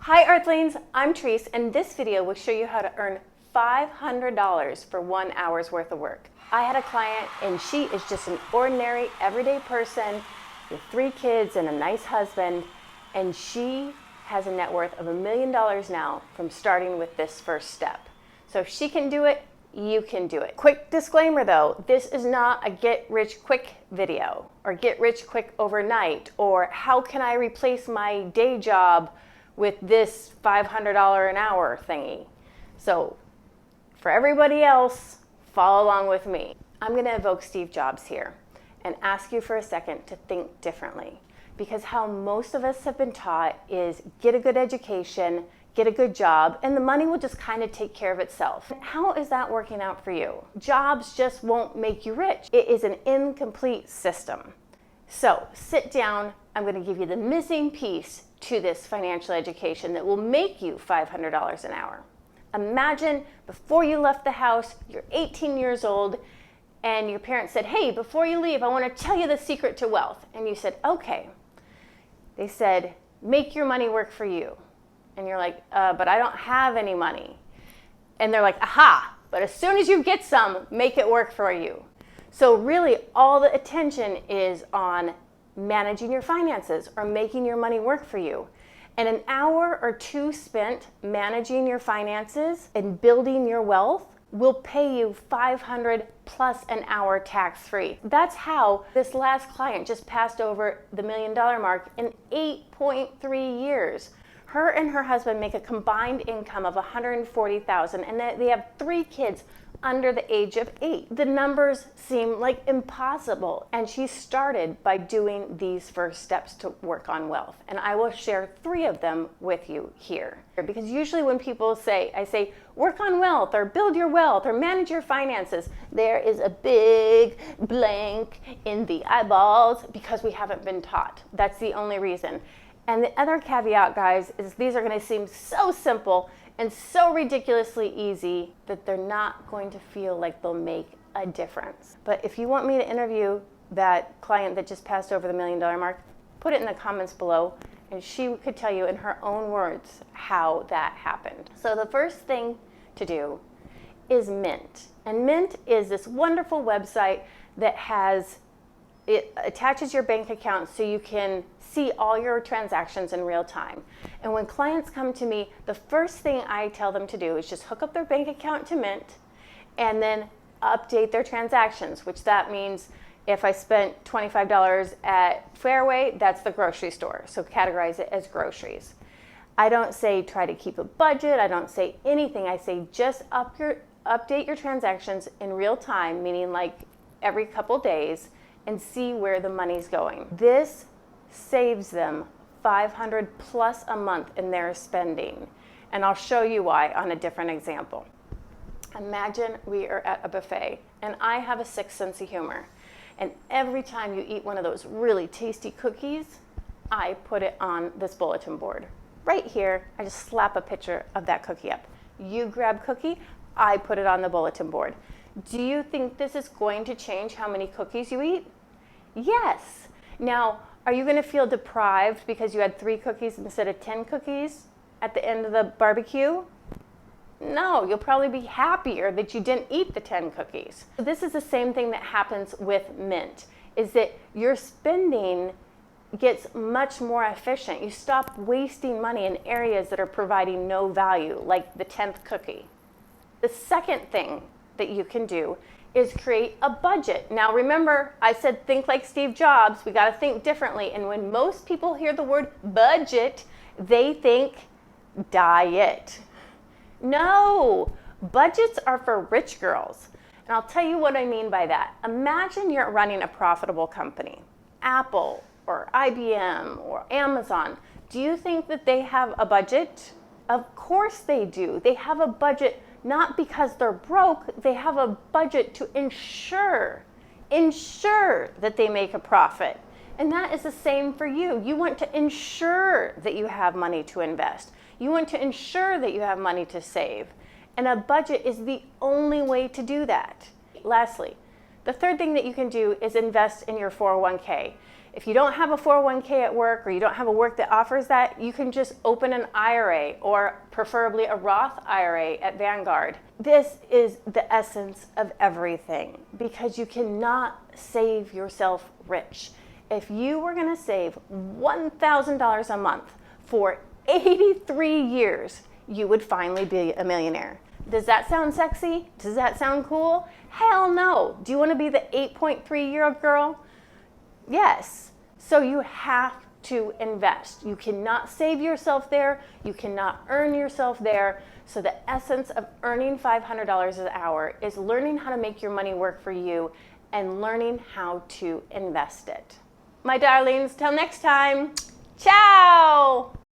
Hi Earthlings, I'm Trice, and this video will show you how to earn $500 for 1 hour's worth of work. I had a client and she is just an ordinary, everyday person with 3 kids and a nice husband, and she has a net worth of $1 million now from starting with this first step. So if she can do it, you can do it. Quick disclaimer though, this is not a get rich quick video or get rich quick overnight or how can I replace my day job with this $500 an hour thingy. So for everybody else, follow along with me. I'm gonna evoke Steve Jobs here and ask you for a second to think differently, because how most of us have been taught is get a good education, get a good job, and the money will just kind of take care of itself. How is that working out for you? Jobs just won't make you rich. It is an incomplete system. So sit down, I'm gonna give you the missing piece to this financial education that will make you $500 an hour. Imagine before you left the house, you're 18 years old, and your parents said, hey, before you leave, I want to tell you the secret to wealth. And you said, okay. They said, make your money work for you. And you're like, but I don't have any money. And they're like, aha, but as soon as you get some, make it work for you. So really all the attention is on managing your finances or making your money work for you. And an hour or two spent managing your finances and building your wealth will pay you $500 plus an hour tax-free. That's how this last client just passed over the $1 million mark in 8.3 years. Her and her husband make a combined income of $140,000, and they have 3 kids under the age of 8. The numbers seem like impossible, and she started by doing these first steps to work on wealth. And I will share 3 of them with you here. Because usually when people say, I say, work on wealth or build your wealth or manage your finances, there is a big blank in the eyeballs because we haven't been taught. That's the only reason. And the other caveat, guys, is these are going to seem so simple and so ridiculously easy that they're not going to feel like they'll make a difference. But if you want me to interview that client that just passed over the $1 million mark, put it in the comments below, and she could tell you in her own words how that happened. So the first thing to do is Mint. And Mint is this wonderful website that it attaches your bank account so you can see all your transactions in real time. And when clients come to me, the first thing I tell them to do is just hook up their bank account to Mint and then update their transactions, which that means if I spent $25 at Fairway, that's the grocery store. So categorize it as groceries. I don't say try to keep a budget. I don't say anything. I say just update your transactions in real time, meaning like every couple days, and see where the money's going. This saves them $500 plus a month in their spending. And I'll show you why on a different example. Imagine we are at a buffet and I have a 6th sense of humor. And every time you eat one of those really tasty cookies, I put it on this bulletin board. Right here, I just slap a picture of that cookie up. You grab cookie, I put it on the bulletin board. Do you think this is going to change how many cookies you eat? Yes. Now, are you going to feel deprived because you had 3 cookies instead of 10 cookies at the end of the barbecue? No, you'll probably be happier that you didn't eat the 10 cookies. This is the same thing that happens with Mint, is that your spending gets much more efficient. You stop wasting money in areas that are providing no value, like the 10th cookie. The second thing that you can do is create a budget. Now remember, I said think like Steve Jobs. We got to think differently. And when most people hear the word budget, they think diet. No, budgets are for rich girls. And I'll tell you what I mean by that. Imagine you're running a profitable company, Apple or IBM or Amazon. Do you think that they have a budget? Of course they do. They have a budget not because they're broke, they have a budget to ensure that they make a profit. And that is the same for you. You want to ensure that you have money to invest. You want to ensure that you have money to save. And a budget is the only way to do that. Lastly, the third thing that you can do is invest in your 401k. If you don't have a 401k at work or you don't have a work that offers that, you can just open an IRA or preferably a Roth IRA at Vanguard. This is the essence of everything because you cannot save yourself rich. If you were going to save $1,000 a month for 83 years, you would finally be a millionaire. Does that sound sexy? Does that sound cool? Hell no. Do you want to be the 8.3-year-old girl? Yes. So you have to invest. You cannot save yourself there. You cannot earn yourself there. So the essence of earning $500 an hour is learning how to make your money work for you and learning how to invest it. My darlings, till next time, ciao!